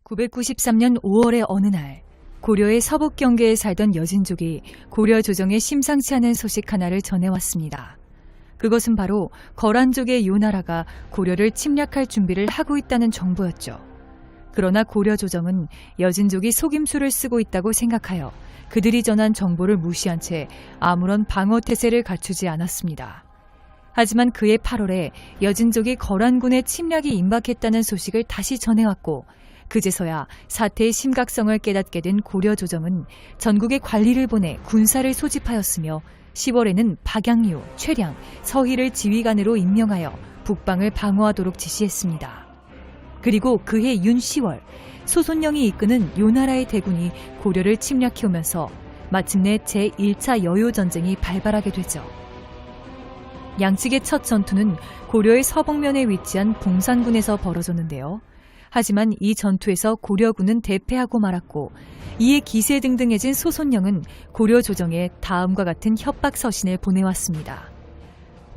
993년 5월의 어느 날 고려의 서북 경계에 살던 여진족이 고려 조정에 심상치 않은 소식 하나를 전해왔습니다. 그것은 바로 거란족의 요나라가 고려를 침략할 준비를 하고 있다는 정보였죠. 그러나 고려 조정은 여진족이 속임수를 쓰고 있다고 생각하여 그들이 전한 정보를 무시한 채 아무런 방어 태세를 갖추지 않았습니다. 하지만 그해 8월에 여진족이 거란군의 침략이 임박했다는 소식을 다시 전해왔고 그제서야 사태의 심각성을 깨닫게 된 고려 조정은 전국에 관리를 보내 군사를 소집하였으며 10월에는 박양류, 최량, 서희를 지휘관으로 임명하여 북방을 방어하도록 지시했습니다. 그리고 그해 윤 10월 소손령이 이끄는 요나라의 대군이 고려를 침략해오면서 마침내 제1차 여요전쟁이 발발하게 되죠. 양측의 첫 전투는 고려의 서북면에 위치한 봉산군에서 벌어졌는데요. 하지만 이 전투에서 고려군은 대패하고 말았고 이에 기세등등해진 소손령은 고려 조정에 다음과 같은 협박 서신을 보내왔습니다.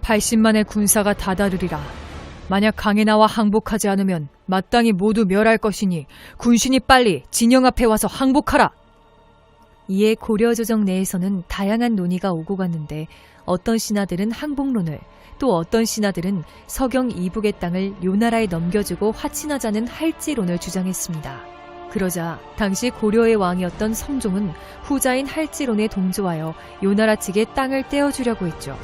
80만의 군사가 다다르리라. 만약 강에 나와 항복하지 않으면 마땅히 모두 멸할 것이니 군신이 빨리 진영 앞에 와서 항복하라. 이에 고려 조정 내에서는 다양한 논의가 오고 갔는데 어떤 신하들은 항복론을, 또 어떤 신하들은 서경 이북의 땅을 요나라에 넘겨주고 화친하자는 할지론을 주장했습니다. 그러자 당시 고려의 왕이었던 성종은 후자인 할지론에 동조하여 요나라 측의 땅을 떼어주려고 했죠.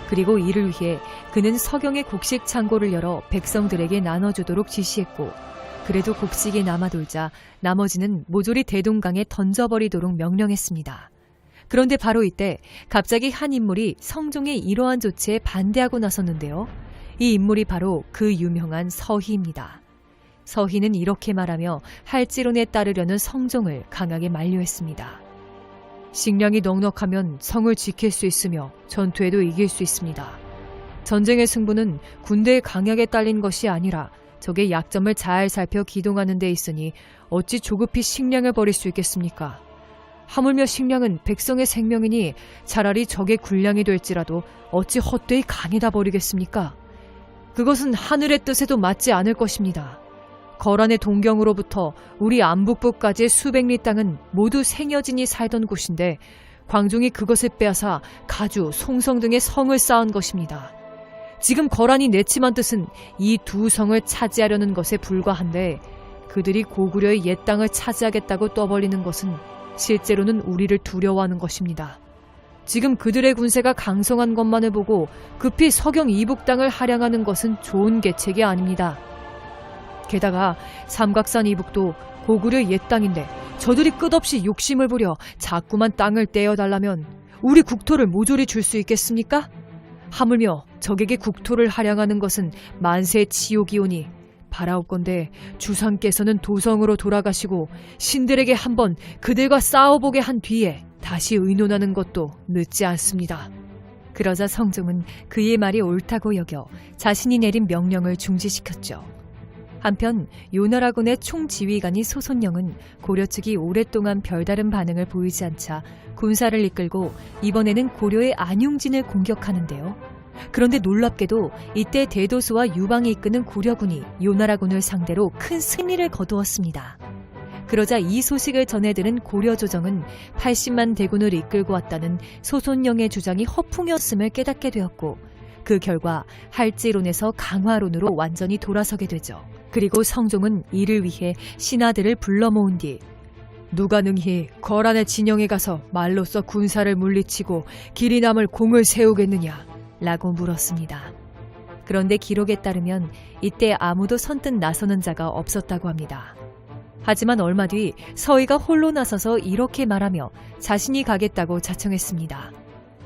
그리고 이를 위해 그는 서경의 곡식 창고를 열어 백성들에게 나눠주도록 지시했고 그래도 곡식이 남아돌자 나머지는 모조리 대동강에 던져버리도록 명령했습니다. 그런데 바로 이때 갑자기 한 인물이 성종의 이러한 조치에 반대하고 나섰는데요. 이 인물이 바로 그 유명한 서희입니다. 서희는 이렇게 말하며 할지론에 따르려는 성종을 강하게 만류했습니다. 식량이 넉넉하면 성을 지킬 수 있으며 전투에도 이길 수 있습니다. 전쟁의 승부는 군대의 강약에 딸린 것이 아니라 적의 약점을 잘 살펴 기동하는 데 있으니 어찌 조급히 식량을 버릴 수 있겠습니까? 하물며 식량은 백성의 생명이니 차라리 적의 군량이 될지라도 어찌 헛되이 강에다 버리겠습니까? 그것은 하늘의 뜻에도 맞지 않을 것입니다. 거란의 동경으로부터 우리 안북부까지의 수백 리 땅은 모두 생여진이 살던 곳인데 광종이 그것을 빼앗아 가주, 송성 등의 성을 쌓은 것입니다. 지금 거란이 내침한 뜻은 이 두 성을 차지하려는 것에 불과한데 그들이 고구려의 옛 땅을 차지하겠다고 떠벌리는 것은 실제로는 우리를 두려워하는 것입니다. 지금 그들의 군세가 강성한 것만을 보고 급히 서경 이북 땅을 할양하는 것은 좋은 계책이 아닙니다. 게다가 삼각산 이북도 고구려의 옛 땅인데 저들이 끝없이 욕심을 부려 자꾸만 땅을 떼어달라면 우리 국토를 모조리 줄 수 있겠습니까? 하물며 적에게 국토를 할양하는 것은 만세의 치욕이 오니 바라옵건대 주상께서는 도성으로 돌아가시고 신들에게 한번 그들과 싸워보게 한 뒤에 다시 의논하는 것도 늦지 않습니다. 그러자 성종은 그의 말이 옳다고 여겨 자신이 내린 명령을 중지시켰죠. 한편 요나라군의 총지휘관인 소손령은 고려 측이 오랫동안 별다른 반응을 보이지 않자 군사를 이끌고 이번에는 고려의 안용진을 공격하는데요. 그런데 놀랍게도 이때 대도수와 유방이 이끄는 고려군이 요나라군을 상대로 큰 승리를 거두었습니다. 그러자 이 소식을 전해들은 고려 조정은 80만 대군을 이끌고 왔다는 소손령의 주장이 허풍이었음을 깨닫게 되었고 그 결과 할지론에서 강화론으로 완전히 돌아서게 되죠. 그리고 성종은 이를 위해 신하들을 불러 모은 뒤 누가 능히 거란의 진영에 가서 말로써 군사를 물리치고 길이 남을 공을 세우겠느냐 라고 물었습니다. 그런데 기록에 따르면 이때 아무도 선뜻 나서는 자가 없었다고 합니다. 하지만 얼마 뒤 서희가 홀로 나서서 이렇게 말하며 자신이 가겠다고 자청했습니다.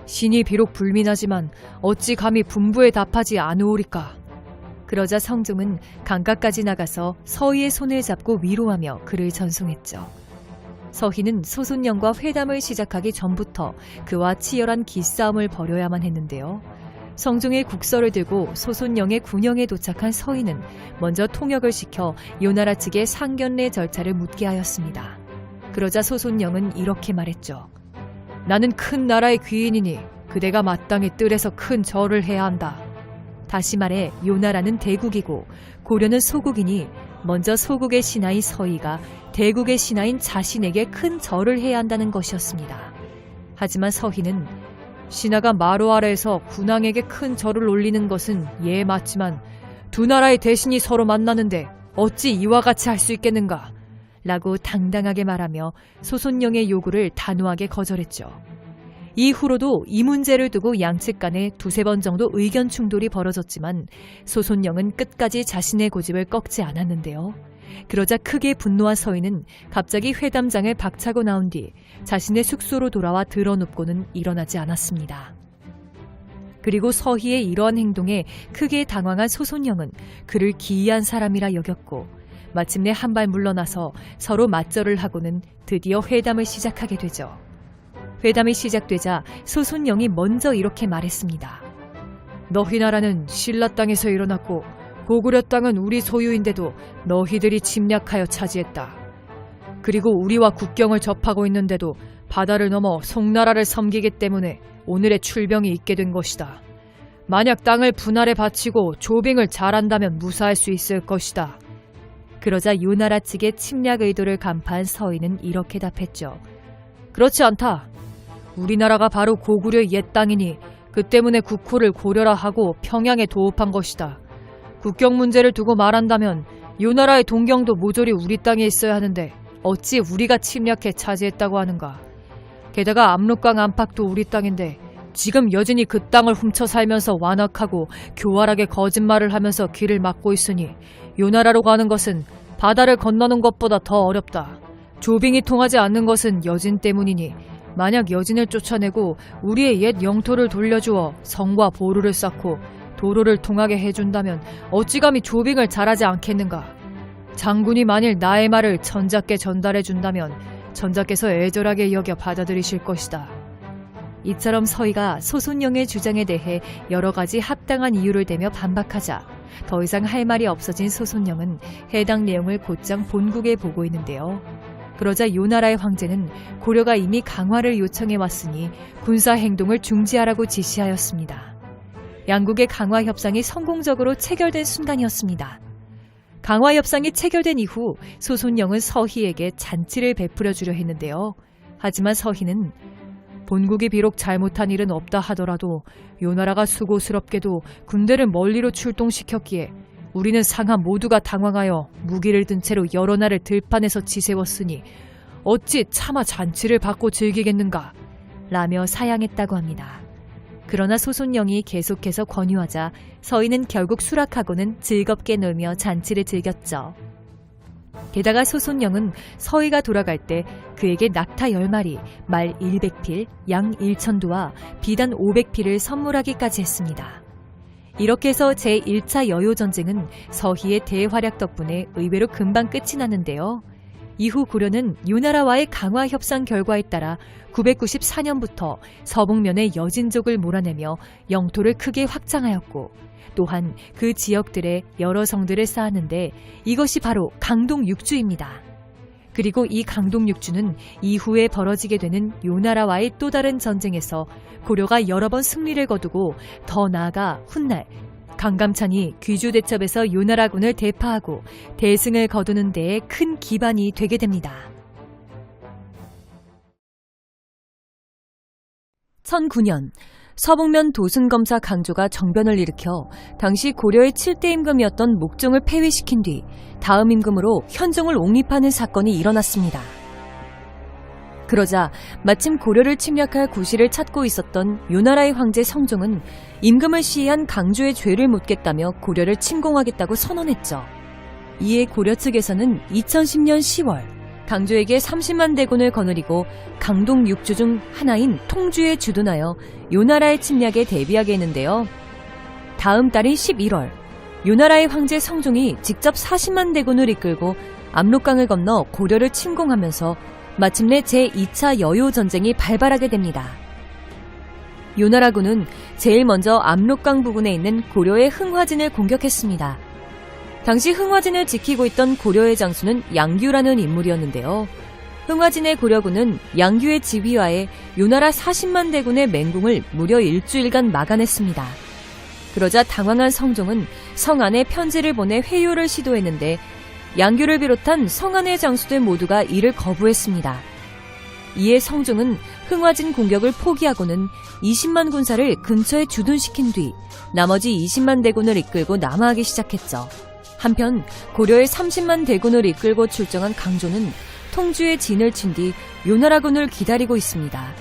신이 비록 불민하지만 어찌 감히 분부에 답하지 않으오리까. 그러자 성종은 강가까지 나가서 서희의 손을 잡고 위로하며 그를 전송했죠. 서희는 소손령과 회담을 시작하기 전부터 그와 치열한 기싸움을 벌여야만 했는데요. 성종의 국서를 들고 소손령의 군영에 도착한 서희는 먼저 통역을 시켜 요나라 측의 상견례 절차를 묻게 하였습니다. 그러자 소손령은 이렇게 말했죠. 나는 큰 나라의 귀인이니 그대가 마땅히 뜰에서 큰 절을 해야 한다. 다시 말해 요나라는 대국이고 고려는 소국이니 먼저 소국의 신하인 서희가 대국의 신하인 자신에게 큰 절을 해야 한다는 것이었습니다. 하지만 서희는 신하가 마루 아래에서 군왕에게 큰 절을 올리는 것은 예 맞지만 두 나라의 대신이 서로 만나는데 어찌 이와 같이 할 수 있겠는가? 라고 당당하게 말하며 소손영의 요구를 단호하게 거절했죠. 이후로도 이 문제를 두고 양측 간에 두세 번 정도 의견 충돌이 벌어졌지만 소손영은 끝까지 자신의 고집을 꺾지 않았는데요. 그러자 크게 분노한 서희는 갑자기 회담장을 박차고 나온 뒤 자신의 숙소로 돌아와 드러눕고는 일어나지 않았습니다. 그리고 서희의 이러한 행동에 크게 당황한 소손영은 그를 기이한 사람이라 여겼고 마침내 한 발 물러나서 서로 맞절을 하고는 드디어 회담을 시작하게 되죠. 회담이 시작되자 소손영이 먼저 이렇게 말했습니다. 너희 나라는 신라 땅에서 일어났고 고구려 땅은 우리 소유인데도 너희들이 침략하여 차지했다. 그리고 우리와 국경을 접하고 있는데도 바다를 넘어 송나라를 섬기기 때문에 오늘의 출병이 있게 된 것이다. 만약 땅을 분할해 바치고 조빙을 잘한다면 무사할 수 있을 것이다. 그러자 요나라 측의 침략 의도를 간파한 서희는 이렇게 답했죠. 그렇지 않다. 우리나라가 바로 고구려의 옛 땅이니 그 때문에 국호를 고려라 하고 평양에 도읍한 것이다. 국경 문제를 두고 말한다면 요나라의 동경도 모조리 우리 땅에 있어야 하는데 어찌 우리가 침략해 차지했다고 하는가. 게다가 압록강 안팎도 우리 땅인데 지금 여진이 그 땅을 훔쳐 살면서 완악하고 교활하게 거짓말을 하면서 길을 막고 있으니 요나라로 가는 것은 바다를 건너는 것보다 더 어렵다. 조빙이 통하지 않는 것은 여진 때문이니 만약 여진을 쫓아내고 우리의 옛 영토를 돌려주어 성과 보루를 쌓고 도로를 통하게 해준다면 어찌 감히 조빙을 잘하지 않겠는가. 장군이 만일 나의 말을 전자께 전달해준다면 전자께서 애절하게 여겨 받아들이실 것이다. 이처럼 서희가 소손영의 주장에 대해 여러 가지 합당한 이유를 대며 반박하자 더 이상 할 말이 없어진 소손영은 해당 내용을 곧장 본국에 보고 있는데요. 그러자 요나라의 황제는 고려가 이미 강화를 요청해왔으니 군사 행동을 중지하라고 지시하였습니다. 양국의 강화 협상이 성공적으로 체결된 순간이었습니다. 강화 협상이 체결된 이후 소손영은 서희에게 잔치를 베풀어 주려 했는데요. 하지만 서희는 본국이 비록 잘못한 일은 없다 하더라도 요나라가 수고스럽게도 군대를 멀리로 출동시켰기에 우리는 상하 모두가 당황하여 무기를 든 채로 여러 날을 들판에서 지새웠으니 어찌 차마 잔치를 받고 즐기겠는가 라며 사양했다고 합니다. 그러나 소손영이 계속해서 권유하자 서희는 결국 수락하고는 즐겁게 놀며 잔치를 즐겼죠. 게다가 소손영은 서희가 돌아갈 때 그에게 낙타 10마리, 말 100필, 양 1,000두와 비단 500필을 선물하기까지 했습니다. 이렇게 해서 제1차 여요전쟁은 서희의 대활약 덕분에 의외로 금방 끝이 났는데요. 이후 고려는 요나라와의 강화 협상 결과에 따라 994년부터 서북면의 여진족을 몰아내며 영토를 크게 확장하였고 또한 그 지역들에 여러 성들을 쌓았는데 이것이 바로 강동육주입니다. 그리고 이 강동육주는 이후에 벌어지게 되는 요나라와의 또 다른 전쟁에서 고려가 여러 번 승리를 거두고 더 나아가 훗날 강감찬이 귀주대첩에서 요나라군을 대파하고 대승을 거두는 데에 큰 기반이 되게 됩니다. 1009년 서북면 도순검사 강조가 정변을 일으켜 당시 고려의 7대 임금이었던 목종을 폐위시킨 뒤 다음 임금으로 현종을 옹립하는 사건이 일어났습니다. 그러자 마침 고려를 침략할 구실을 찾고 있었던 요나라의 황제 성종은 임금을 시해한 강조의 죄를 묻겠다며 고려를 침공하겠다고 선언했죠. 이에 고려 측에서는 2010년 10월 강조에게 30만 대군을 거느리고 강동 6주 중 하나인 통주에 주둔하여 요나라의 침략에 대비하게 했는데요. 다음 달인 11월 요나라의 황제 성종이 직접 40만 대군을 이끌고 압록강을 건너 고려를 침공하면서 마침내 제2차 여요전쟁이 발발하게 됩니다. 요나라군은 제일 먼저 압록강 부근에 있는 고려의 흥화진을 공격했습니다. 당시 흥화진을 지키고 있던 고려의 장수는 양규라는 인물이었는데요. 흥화진의 고려군은 양규의 지휘하에 요나라 40만 대군의 맹공을 무려 일주일간 막아냈습니다. 그러자 당황한 성종은 성 안에 편지를 보내 회유를 시도했는데 양규를 비롯한 성 안의 장수들 모두가 이를 거부했습니다. 이에 성종은 흥화진 공격을 포기하고는 20만 군사를 근처에 주둔시킨 뒤 나머지 20만 대군을 이끌고 남하하기 시작했죠. 한편 고려의 30만 대군을 이끌고 출정한 강조는 통주에 진을 친 뒤 요나라군을 기다리고 있습니다.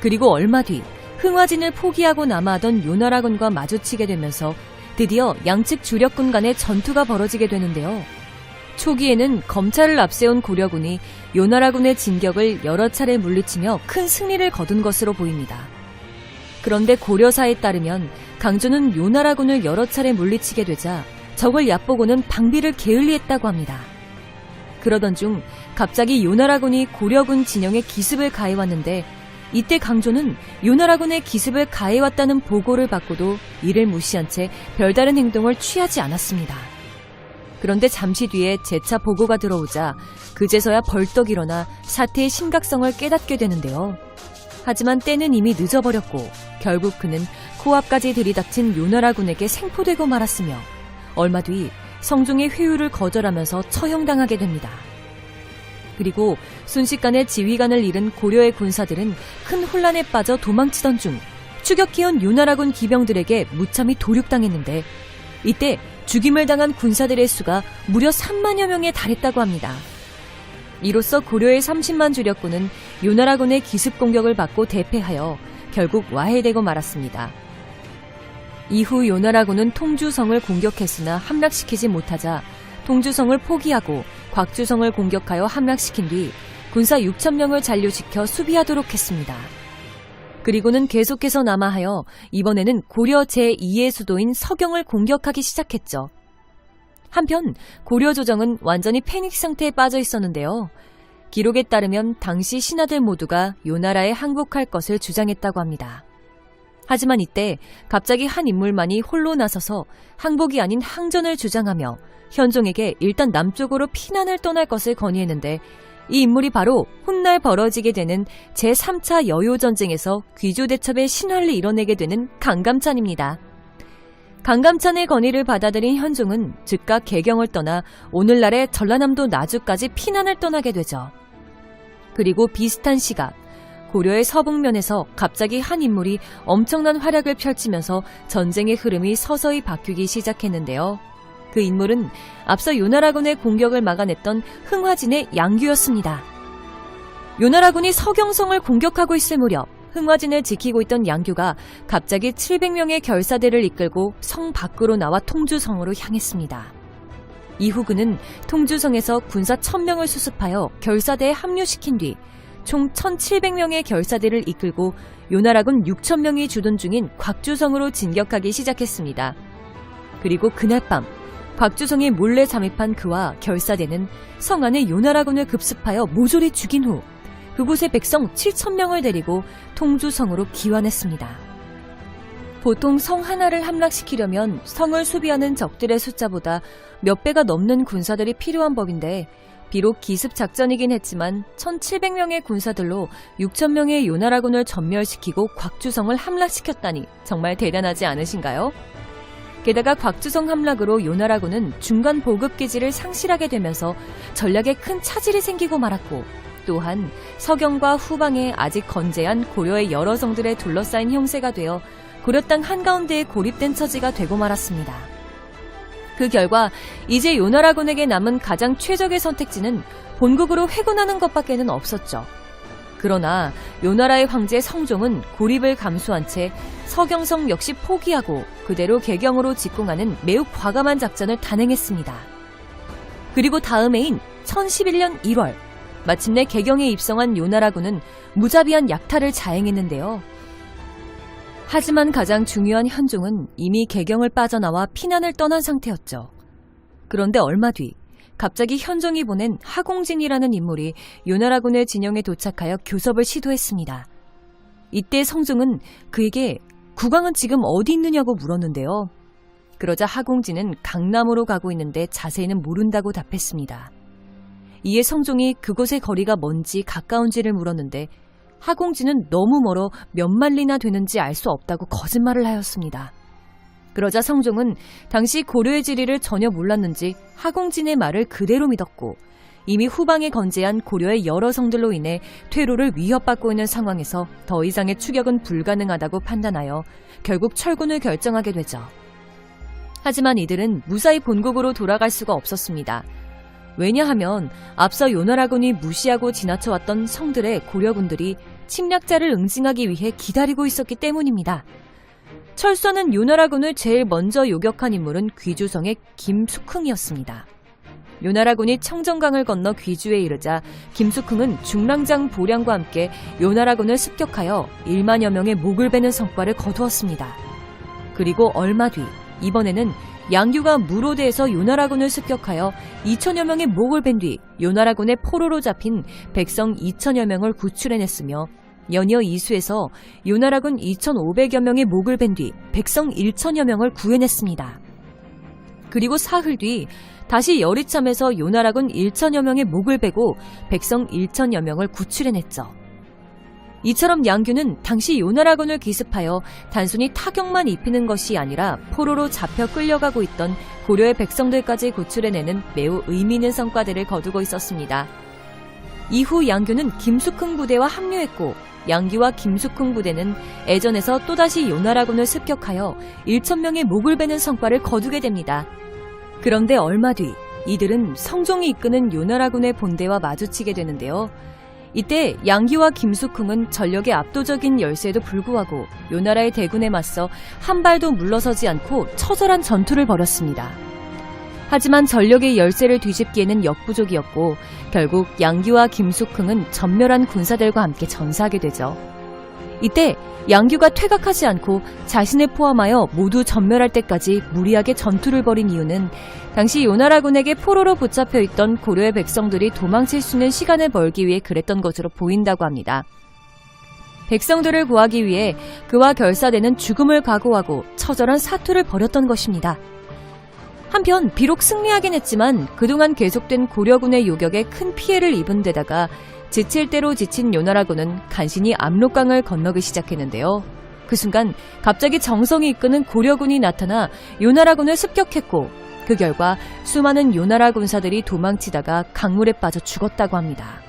그리고 얼마 뒤 흥화진을 포기하고 남하하던 요나라군과 마주치게 되면서 드디어 양측 주력군 간의 전투가 벌어지게 되는데요. 초기에는 검찰을 앞세운 고려군이 요나라군의 진격을 여러 차례 물리치며 큰 승리를 거둔 것으로 보입니다. 그런데 고려사에 따르면 강조는 요나라군을 여러 차례 물리치게 되자 적을 얕보고는 방비를 게을리했다고 합니다. 그러던 중 갑자기 요나라군이 고려군 진영에 기습을 가해왔는데 이때 강조는 요나라군의 기습을 가해왔다는 보고를 받고도 이를 무시한 채 별다른 행동을 취하지 않았습니다. 그런데 잠시 뒤에 재차 보고가 들어오자 그제서야 벌떡 일어나 사태의 심각성을 깨닫게 되는데요. 하지만 때는 이미 늦어버렸고 결국 그는 코앞까지 들이닥친 요나라군에게 생포되고 말았으며 얼마 뒤 성종의 회유를 거절하면서 처형당하게 됩니다. 그리고 순식간에 지휘관을 잃은 고려의 군사들은 큰 혼란에 빠져 도망치던 중 추격해온 요나라군 기병들에게 무참히 도륙당했는데 이때 죽임을 당한 군사들의 수가 무려 3만여 명에 달했다고 합니다. 이로써 고려의 30만 주력군은 요나라군의 기습 공격을 받고 대패하여 결국 와해되고 말았습니다. 이후 요나라군은 통주성을 공격했으나 함락시키지 못하자 통주성을 포기하고 곽주성을 공격하여 함락시킨 뒤 군사 6,000명을 잔류시켜 수비하도록 했습니다. 그리고는 계속해서 남하하여 이번에는 고려 제2의 수도인 서경을 공격하기 시작했죠. 한편 고려 조정은 완전히 패닉 상태에 빠져 있었는데요. 기록에 따르면 당시 신하들 모두가 요나라에 항복할 것을 주장했다고 합니다. 하지만 이때 갑자기 한 인물만이 홀로 나서서 항복이 아닌 항전을 주장하며 현종에게 일단 남쪽으로 피난을 떠날 것을 건의했는데 이 인물이 바로 훗날 벌어지게 되는 제3차 여요전쟁에서 귀주대첩의 신화를 이뤄내게 되는 강감찬입니다. 강감찬의 건의를 받아들인 현종은 즉각 개경을 떠나 오늘날의 전라남도 나주까지 피난을 떠나게 되죠. 그리고 비슷한 시각 고려의 서북면에서 갑자기 한 인물이 엄청난 활약을 펼치면서 전쟁의 흐름이 서서히 바뀌기 시작했는데요. 그 인물은 앞서 요나라군의 공격을 막아냈던 흥화진의 양규였습니다. 요나라군이 서경성을 공격하고 있을 무렵 흥화진을 지키고 있던 양규가 갑자기 700명의 결사대를 이끌고 성 밖으로 나와 통주성으로 향했습니다. 이후 그는 통주성에서 군사 1000명을 수습하여 결사대에 합류시킨 뒤 총 1700명의 결사대를 이끌고 요나라군 6000명이 주둔 중인 곽주성으로 진격하기 시작했습니다. 그리고 그날 밤 곽주성이 몰래 잠입한 그와 결사대는 성 안에 요나라군을 급습하여 모조리 죽인 후 그곳의 백성 7000명을 데리고 통주성으로 기환했습니다. 보통 성 하나를 함락시키려면 성을 수비하는 적들의 숫자보다 몇 배가 넘는 군사들이 필요한 법인데 비록 기습 작전이긴 했지만 1700명의 군사들로 6000명의 요나라군을 전멸시키고 곽주성을 함락시켰다니 정말 대단하지 않으신가요? 게다가 곽주성 함락으로 요나라군은 중간 보급기지를 상실하게 되면서 전략에 큰 차질이 생기고 말았고 또한 서경과 후방에 아직 건재한 고려의 여러 성들에 둘러싸인 형세가 되어 고려 땅 한가운데에 고립된 처지가 되고 말았습니다. 그 결과 이제 요나라군에게 남은 가장 최적의 선택지는 본국으로 회군하는 것밖에는 없었죠. 그러나 요나라의 황제 성종은 고립을 감수한 채 서경성 역시 포기하고 그대로 개경으로 직공하는 매우 과감한 작전을 단행했습니다. 그리고 다음 해인 1011년 1월 마침내 개경에 입성한 요나라군은 무자비한 약탈을 자행했는데요. 하지만 가장 중요한 현종은 이미 개경을 빠져나와 피난을 떠난 상태였죠. 그런데 얼마 뒤 갑자기 현종이 보낸 하공진이라는 인물이 요나라군의 진영에 도착하여 교섭을 시도했습니다. 이때 성종은 그에게 국왕은 지금 어디 있느냐고 물었는데요. 그러자 하공진은 강남으로 가고 있는데 자세히는 모른다고 답했습니다. 이에 성종이 그곳의 거리가 먼지 가까운지를 물었는데 하공진은 너무 멀어 몇 마리나 되는지 알 수 없다고 거짓말을 하였습니다. 그러자 성종은 당시 고려의 지리를 전혀 몰랐는지 하공진의 말을 그대로 믿었고 이미 후방에 건재한 고려의 여러 성들로 인해 퇴로를 위협받고 있는 상황에서 더 이상의 추격은 불가능하다고 판단하여 결국 철군을 결정하게 되죠. 하지만 이들은 무사히 본국으로 돌아갈 수가 없었습니다. 왜냐하면 앞서 요나라군이 무시하고 지나쳐왔던 성들의 고려군들이 침략자를 응징하기 위해 기다리고 있었기 때문입니다. 철수하는 요나라군을 제일 먼저 요격한 인물은 귀주성의 김숙흥이었습니다. 요나라군이 청정강을 건너 귀주에 이르자 김숙흥은 중랑장 보량과 함께 요나라군을 습격하여 1만여 명의 목을 베는 성과를 거두었습니다. 그리고 얼마 뒤 이번에는 양규가 무로대에서 요나라군을 습격하여 2천여 명의 목을 벤 뒤 요나라군의 포로로 잡힌 백성 2천여 명을 구출해냈으며 연이어 이수에서 요나라군 2,500여 명의 목을 벤 뒤 백성 1천여 명을 구해냈습니다. 그리고 사흘 뒤 다시 여리참에서 요나라군 1천여 명의 목을 베고 백성 1천여 명을 구출해냈죠. 이처럼 양규는 당시 요나라군을 기습하여 단순히 타격만 입히는 것이 아니라 포로로 잡혀 끌려가고 있던 고려의 백성들까지 구출해내는 매우 의미 있는 성과들을 거두고 있었습니다. 이후 양규는 김숙흥 부대와 합류했고 양규와 김숙흥 부대는 애전에서 또다시 요나라군을 습격하여 1,000명의 목을 베는 성과를 거두게 됩니다. 그런데 얼마 뒤 이들은 성종이 이끄는 요나라군의 본대와 마주치게 되는데요. 이때 양기와 김숙흥은 전력의 압도적인 열세에도 불구하고 요나라의 대군에 맞서 한 발도 물러서지 않고 처절한 전투를 벌였습니다. 하지만 전력의 열세를 뒤집기에는 역부족이었고 결국 양기와 김숙흥은 전멸한 군사들과 함께 전사하게 되죠. 이때 양규가 퇴각하지 않고 자신을 포함하여 모두 전멸할 때까지 무리하게 전투를 벌인 이유는 당시 요나라군에게 포로로 붙잡혀 있던 고려의 백성들이 도망칠 수 있는 시간을 벌기 위해 그랬던 것으로 보인다고 합니다. 백성들을 구하기 위해 그와 결사되는 죽음을 각오하고 처절한 사투를 벌였던 것입니다. 한편 비록 승리하긴 했지만 그동안 계속된 고려군의 요격에 큰 피해를 입은 데다가 지칠 대로 지친 요나라군은 간신히 압록강을 건너기 시작했는데요. 그 순간 갑자기 정성이 이끄는 고려군이 나타나 요나라군을 습격했고 그 결과 수많은 요나라 군사들이 도망치다가 강물에 빠져 죽었다고 합니다.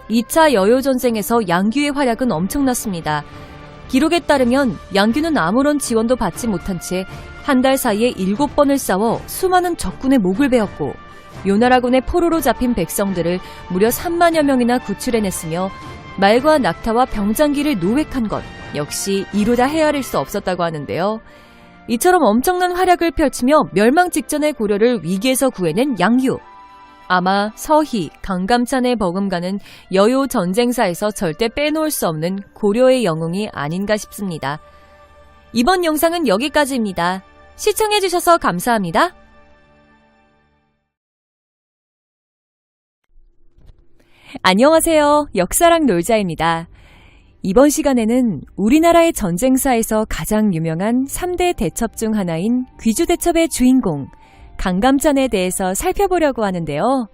2차 여요전쟁에서 양규의 활약은 엄청났습니다. 기록에 따르면 양규는 아무런 지원도 받지 못한 채 한 달 사이에 7번을 싸워 수많은 적군의 목을 베었고 요나라군의 포로로 잡힌 백성들을 무려 3만여 명이나 구출해냈으며 말과 낙타와 병장기를 노획한 것 역시 이루다 헤아릴 수 없었다고 하는데요. 이처럼 엄청난 활약을 펼치며 멸망 직전의 고려를 위기에서 구해낸 양규. 아마 서희, 강감찬의 버금가는 여요 전쟁사에서 절대 빼놓을 수 없는 고려의 영웅이 아닌가 싶습니다. 이번 영상은 여기까지입니다. 시청해주셔서 감사합니다. 안녕하세요. 역사랑 놀자입니다. 이번 시간에는 우리나라의 전쟁사에서 가장 유명한 3대 대첩 중 하나인 귀주대첩의 주인공 강감찬에 대해서 살펴보려고 하는데요.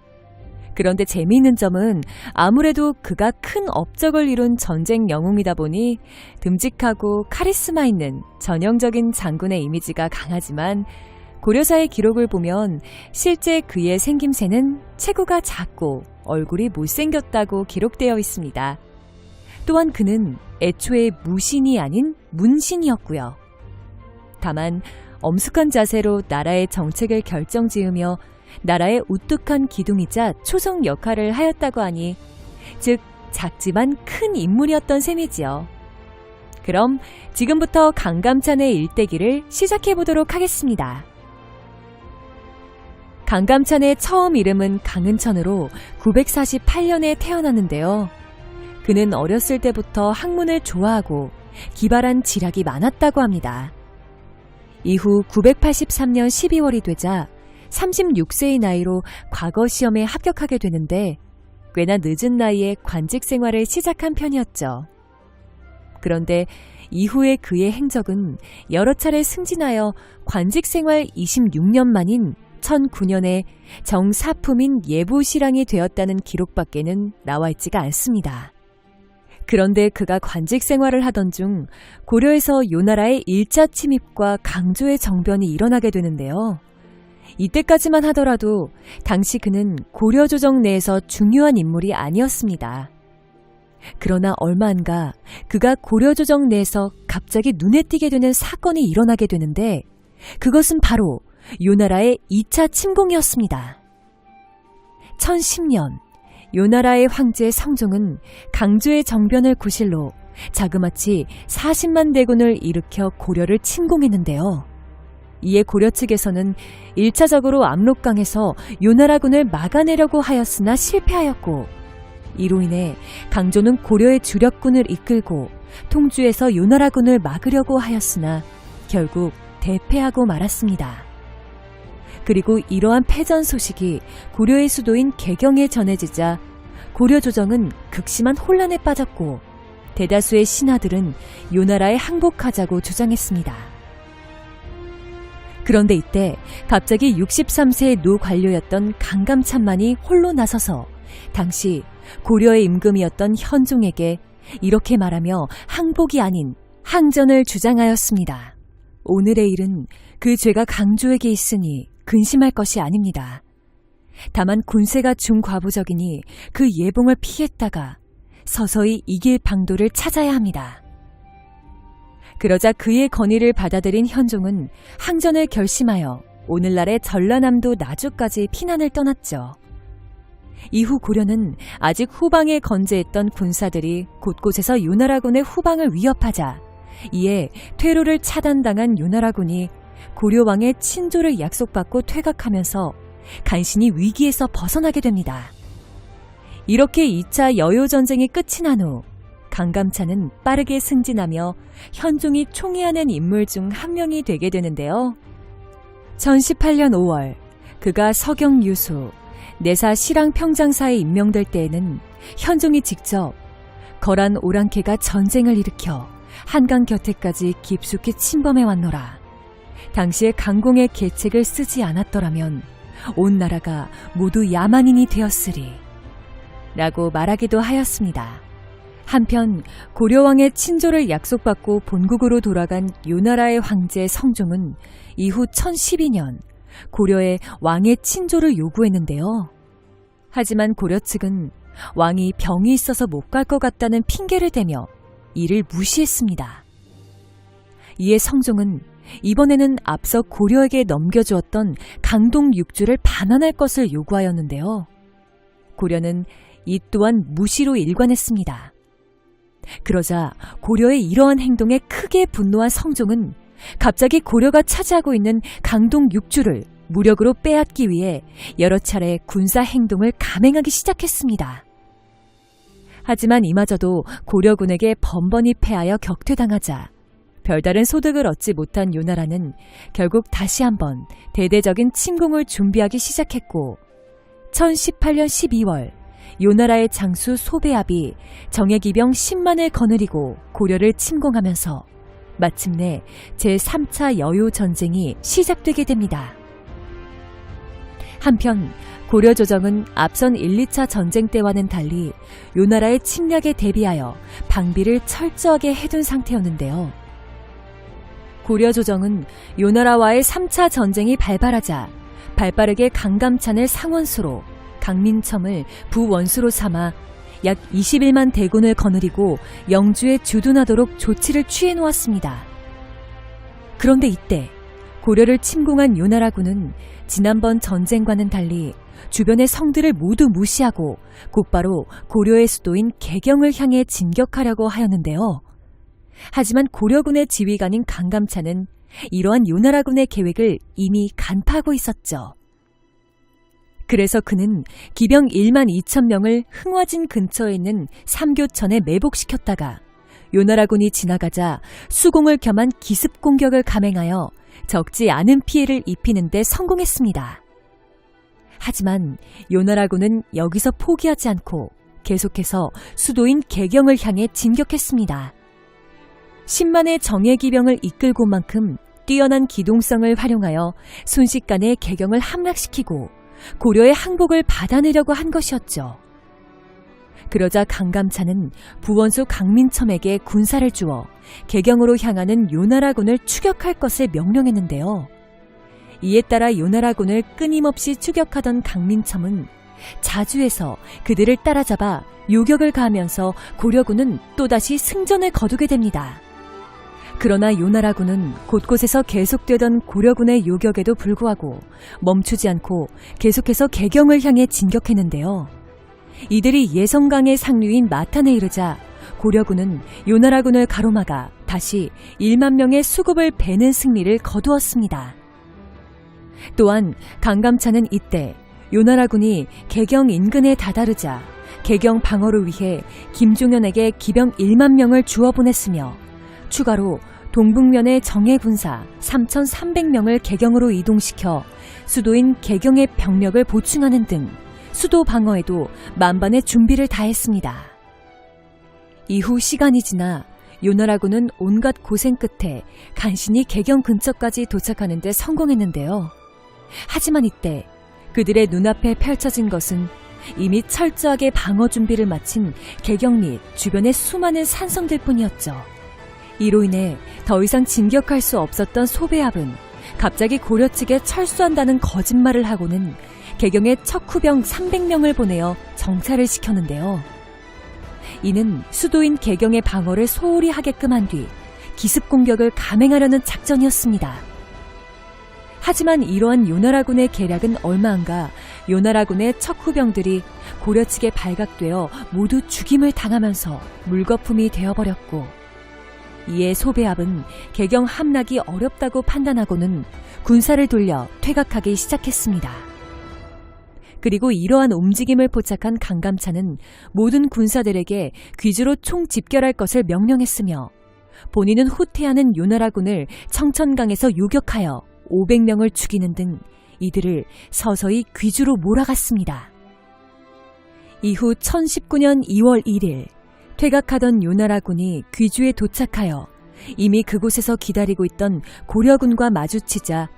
그런데 재미있는 점은 아무래도 그가 큰 업적을 이룬 전쟁 영웅이다 보니 듬직하고 카리스마 있는 전형적인 장군의 이미지가 강하지만 고려사의 기록을 보면 실제 그의 생김새는 체구가 작고 얼굴이 못생겼다고 기록되어 있습니다. 또한 그는 애초에 무신이 아닌 문신이었고요. 다만 엄숙한 자세로 나라의 정책을 결정지으며 나라의 우뚝한 기둥이자 초성 역할을 하였다고 하니 즉 작지만 큰 인물이었던 셈이지요. 그럼 지금부터 강감찬의 일대기를 시작해보도록 하겠습니다. 강감찬의 처음 이름은 강은천으로 948년에 태어났는데요. 그는 어렸을 때부터 학문을 좋아하고 기발한 지략이 많았다고 합니다. 이후 983년 12월이 되자 36세의 나이로 과거 시험에 합격하게 되는데 꽤나 늦은 나이에 관직 생활을 시작한 편이었죠. 그런데 이후에 그의 행적은 여러 차례 승진하여 관직 생활 26년 만인 1009년에 정사품인 예보시랑이 되었다는 기록밖에는 나와 있지가 않습니다. 그런데 그가 관직 생활을 하던 중 고려에서 요나라의 1차 침입과 강조의 정변이 일어나게 되는데요. 이때까지만 하더라도 당시 그는 고려 조정 내에서 중요한 인물이 아니었습니다. 그러나 얼마 안가 그가 고려 조정 내에서 갑자기 눈에 띄게 되는 사건이 일어나게 되는데 그것은 바로 요나라의 2차 침공이었습니다. 1010년 요나라의 황제 성종은 강조의 정변을 구실로 자그마치 40만 대군을 일으켜 고려를 침공했는데요. 이에 고려 측에서는 1차적으로 압록강에서 요나라군을 막아내려고 하였으나 실패하였고 이로 인해 강조는 고려의 주력군을 이끌고 통주에서 요나라군을 막으려고 하였으나 결국 대패하고 말았습니다. 그리고 이러한 패전 소식이 고려의 수도인 개경에 전해지자 고려 조정은 극심한 혼란에 빠졌고 대다수의 신하들은 요나라에 항복하자고 주장했습니다. 그런데 이때 갑자기 63세의 노 관료였던 강감찬만이 홀로 나서서 당시 고려의 임금이었던 현종에게 이렇게 말하며 항복이 아닌 항전을 주장하였습니다. 오늘의 일은 그 죄가 강조에게 있으니 근심할 것이 아닙니다. 다만 군세가 중과부적이니 그 예봉을 피했다가 서서히 이길 방도를 찾아야 합니다. 그러자 그의 건의를 받아들인 현종은 항전을 결심하여 오늘날의 전라남도 나주까지 피난을 떠났죠. 이후 고려는 아직 후방에 건재했던 군사들이 곳곳에서 요나라군의 후방을 위협하자 이에 퇴로를 차단당한 요나라군이 고려왕의 친조를 약속받고 퇴각하면서 간신히 위기에서 벗어나게 됩니다. 이렇게 2차 여요전쟁이 끝이 난 후 강감찬은 빠르게 승진하며 현종이 총애하는 인물 중 한 명이 되게 되는데요. 1018년 5월 그가 서경유수, 내사 실황평장사에 임명될 때에는 현종이 직접 거란 오랑캐가 전쟁을 일으켜 한강 곁에까지 깊숙이 침범해 왔노라. 당시에 강공의 계책을 쓰지 않았더라면 온 나라가 모두 야만인이 되었으리 라고 말하기도 하였습니다. 한편 고려왕의 친조를 약속받고 본국으로 돌아간 요나라의 황제 성종은 이후 1012년 고려에 왕의 친조를 요구했는데요. 하지만 고려 측은 왕이 병이 있어서 못 갈 것 같다는 핑계를 대며 이를 무시했습니다. 이에 성종은 이번에는 앞서 고려에게 넘겨주었던 강동 6주를 반환할 것을 요구하였는데요. 고려는 이 또한 무시로 일관했습니다. 그러자 고려의 이러한 행동에 크게 분노한 성종은 갑자기 고려가 차지하고 있는 강동 6주를 무력으로 빼앗기 위해 여러 차례 군사 행동을 감행하기 시작했습니다. 하지만 이마저도 고려군에게 번번이 패하여 격퇴당하자 별다른 소득을 얻지 못한 요나라는 결국 다시 한번 대대적인 침공을 준비하기 시작했고 1018년 12월 요나라의 장수 소배압이 정예기병 10만을 거느리고 고려를 침공하면서 마침내 제3차 여요전쟁이 시작되게 됩니다. 한편 고려 조정은 앞선 1, 2차 전쟁 때와는 달리 요나라의 침략에 대비하여 방비를 철저하게 해둔 상태였는데요. 고려 조정은 요나라와의 3차 전쟁이 발발하자 발빠르게 강감찬을 상원수로 강민첨을 부원수로 삼아 약 21만 대군을 거느리고 영주에 주둔하도록 조치를 취해 놓았습니다. 그런데 이때 고려를 침공한 요나라군은 지난번 전쟁과는 달리 주변의 성들을 모두 무시하고 곧바로 고려의 수도인 개경을 향해 진격하려고 하였는데요. 하지만 고려군의 지휘관인 강감찬은 이러한 요나라군의 계획을 이미 간파하고 있었죠. 그래서 그는 기병 1만 2천 명을 흥화진 근처에 있는 삼교천에 매복시켰다가 요나라군이 지나가자 수공을 겸한 기습 공격을 감행하여 적지 않은 피해를 입히는 데 성공했습니다. 하지만 요나라군은 여기서 포기하지 않고 계속해서 수도인 개경을 향해 진격했습니다. 10만의 정예기병을 이끌고 온 만큼 뛰어난 기동성을 활용하여 순식간에 개경을 함락시키고 고려의 항복을 받아내려고 한 것이었죠. 그러자 강감찬은 부원수 강민첨에게 군사를 주어 개경으로 향하는 요나라군을 추격할 것을 명령했는데요. 이에 따라 요나라군을 끊임없이 추격하던 강민첨은 자주에서 그들을 따라잡아 요격을 가하면서 고려군은 또다시 승전을 거두게 됩니다. 그러나 요나라군은 곳곳에서 계속되던 고려군의 요격에도 불구하고 멈추지 않고 계속해서 개경을 향해 진격했는데요. 이들이 예성강의 상류인 마탄에 이르자 고려군은 요나라군을 가로막아 다시 1만 명의 수급을 베는 승리를 거두었습니다. 또한 강감찬은 이때 요나라군이 개경 인근에 다다르자 개경 방어를 위해 김종현에게 기병 1만 명을 주어 보냈으며 추가로 동북면의 정예군사 3,300명을 개경으로 이동시켜 수도인 개경의 병력을 보충하는 등 수도 방어에도 만반의 준비를 다했습니다. 이후 시간이 지나 요나라군은 온갖 고생 끝에 간신히 개경 근처까지 도착하는 데 성공했는데요. 하지만 이때 그들의 눈앞에 펼쳐진 것은 이미 철저하게 방어 준비를 마친 개경 및 주변의 수많은 산성들 뿐이었죠. 이로 인해 더 이상 진격할 수 없었던 소배합은 갑자기 고려 측에 철수한다는 거짓말을 하고는 개경에 척후병 300명을 보내어 정찰을 시켰는데요. 이는 수도인 개경의 방어를 소홀히 하게끔 한 뒤 기습 공격을 감행하려는 작전이었습니다. 하지만 이러한 요나라군의 계략은 얼마 안가 요나라군의 척후병들이 고려 측에 발각되어 모두 죽임을 당하면서 물거품이 되어버렸고, 이에 소배합은 개경 함락이 어렵다고 판단하고는 군사를 돌려 퇴각하기 시작했습니다. 그리고 이러한 움직임을 포착한 강감찬은 모든 군사들에게 귀주로 총집결할 것을 명령했으며 본인은 후퇴하는 요나라군을 청천강에서 요격하여 500명을 죽이는 등 이들을 서서히 귀주로 몰아갔습니다. 이후 1019년 2월 1일 퇴각하던 요나라군이 귀주에 도착하여 이미 그곳에서 기다리고 있던 고려군과 마주치자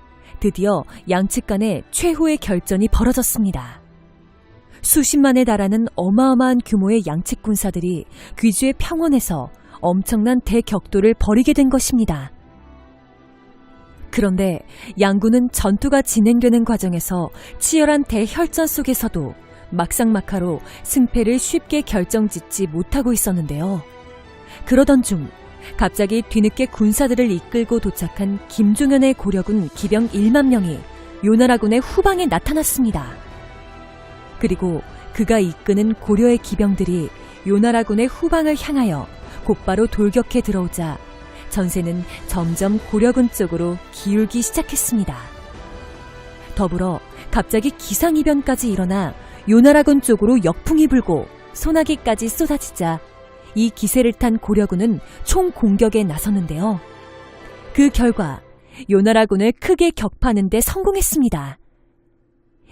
드디어 양측 간에 최후의 결전이 벌어졌습니다. 수십만에 달하는 어마어마한 규모의 양측 군사들이 귀주의 평원에서 엄청난 대격돌을 벌이게 된 것입니다. 그런데 양군은 전투가 진행되는 과정에서 치열한 대혈전 속에서도 막상막하로 승패를 쉽게 결정짓지 못하고 있었는데요. 그러던 중 갑자기 뒤늦게 군사들을 이끌고 도착한 김종현의 고려군 기병 1만 명이 요나라군의 후방에 나타났습니다. 그리고 그가 이끄는 고려의 기병들이 요나라군의 후방을 향하여 곧바로 돌격해 들어오자 전세는 점점 고려군 쪽으로 기울기 시작했습니다. 더불어 갑자기 기상이변까지 일어나 요나라군 쪽으로 역풍이 불고 소나기까지 쏟아지자 이 기세를 탄 고려군은 총공격에 나섰는데요. 그 결과 요나라군을 크게 격파하는 데 성공했습니다.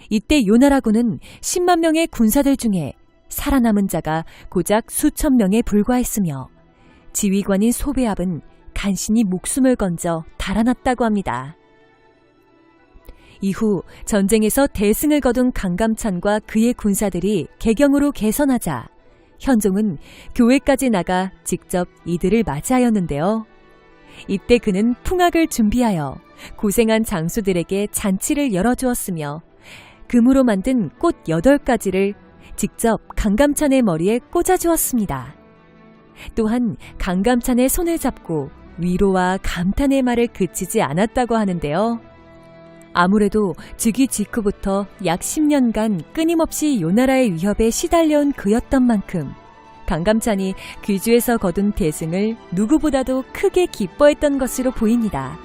이때 요나라군은 10만 명의 군사들 중에 살아남은 자가 고작 수천 명에 불과했으며 지휘관인 소배합은 간신히 목숨을 건져 달아났다고 합니다. 이후 전쟁에서 대승을 거둔 강감찬과 그의 군사들이 개경으로 개선하자 현종은 교회까지 나가 직접 이들을 맞이하였는데요. 이때 그는 풍악을 준비하여 고생한 장수들에게 잔치를 열어주었으며 금으로 만든 꽃 8가지를 직접 강감찬의 머리에 꽂아주었습니다. 또한 강감찬의 손을 잡고 위로와 감탄의 말을 그치지 않았다고 하는데요. 아무래도 즉위 직후부터 약 10년간 끊임없이 요나라의 위협에 시달려온 그였던 만큼 강감찬이 귀주에서 거둔 대승을 누구보다도 크게 기뻐했던 것으로 보입니다.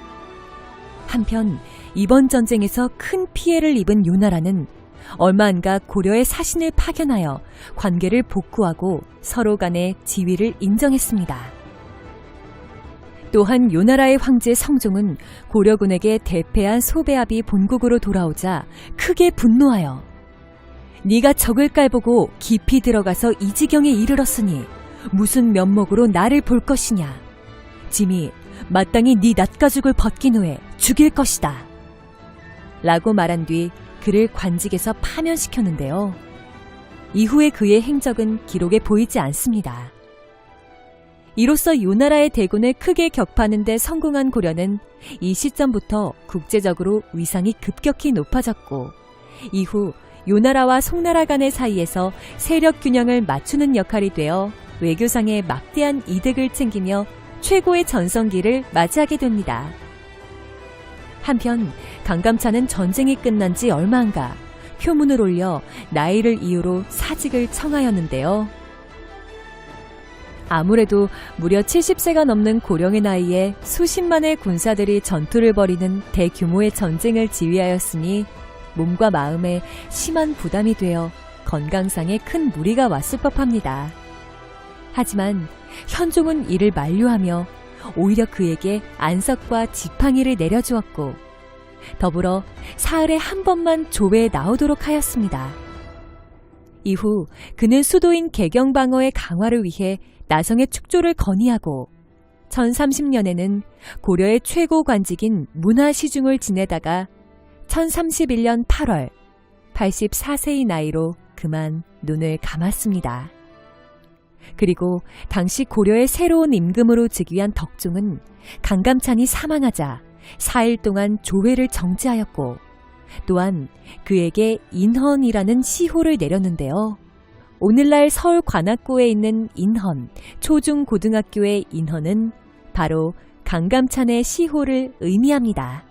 한편 이번 전쟁에서 큰 피해를 입은 요나라는 얼마 안가 고려의 사신을 파견하여 관계를 복구하고 서로 간의 지위를 인정했습니다. 또한 요나라의 황제 성종은 고려군에게 대패한 소배합이 본국으로 돌아오자 크게 분노하여 네가 적을 깔보고 깊이 들어가서 이 지경에 이르렀으니 무슨 면목으로 나를 볼 것이냐. 짐이 마땅히 네 낫가죽을 벗긴 후에 죽일 것이다. 라고 말한 뒤 그를 관직에서 파면시켰는데요. 이후에 그의 행적은 기록에 보이지 않습니다. 이로써 요나라의 대군을 크게 격파하는 데 성공한 고려는 이 시점부터 국제적으로 위상이 급격히 높아졌고, 이후 요나라와 송나라 간의 사이에서 세력 균형을 맞추는 역할이 되어 외교상의 막대한 이득을 챙기며 최고의 전성기를 맞이하게 됩니다. 한편 강감찬은 전쟁이 끝난 지 얼마 안 가 표문을 올려 나이를 이유로 사직을 청하였는데요. 아무래도 무려 70세가 넘는 고령의 나이에 수십만의 군사들이 전투를 벌이는 대규모의 전쟁을 지휘하였으니 몸과 마음에 심한 부담이 되어 건강상에 큰 무리가 왔을 법합니다. 하지만 현종은 이를 만류하며 오히려 그에게 안석과 지팡이를 내려주었고, 더불어 사흘에 한 번만 조회에 나오도록 하였습니다. 이후 그는 수도인 개경방어의 강화를 위해 나성의 축조를 건의하고 1030년에는 고려의 최고 관직인 문화시중을 지내다가 1031년 8월 84세의 나이로 그만 눈을 감았습니다. 그리고 당시 고려의 새로운 임금으로 즉위한 덕종은 강감찬이 사망하자 4일 동안 조회를 정지하였고, 또한 그에게 인헌이라는 시호를 내렸는데요. 오늘날 서울 관악구에 있는 인헌 초중고등학교의 인헌은 바로 강감찬의 시호를 의미합니다.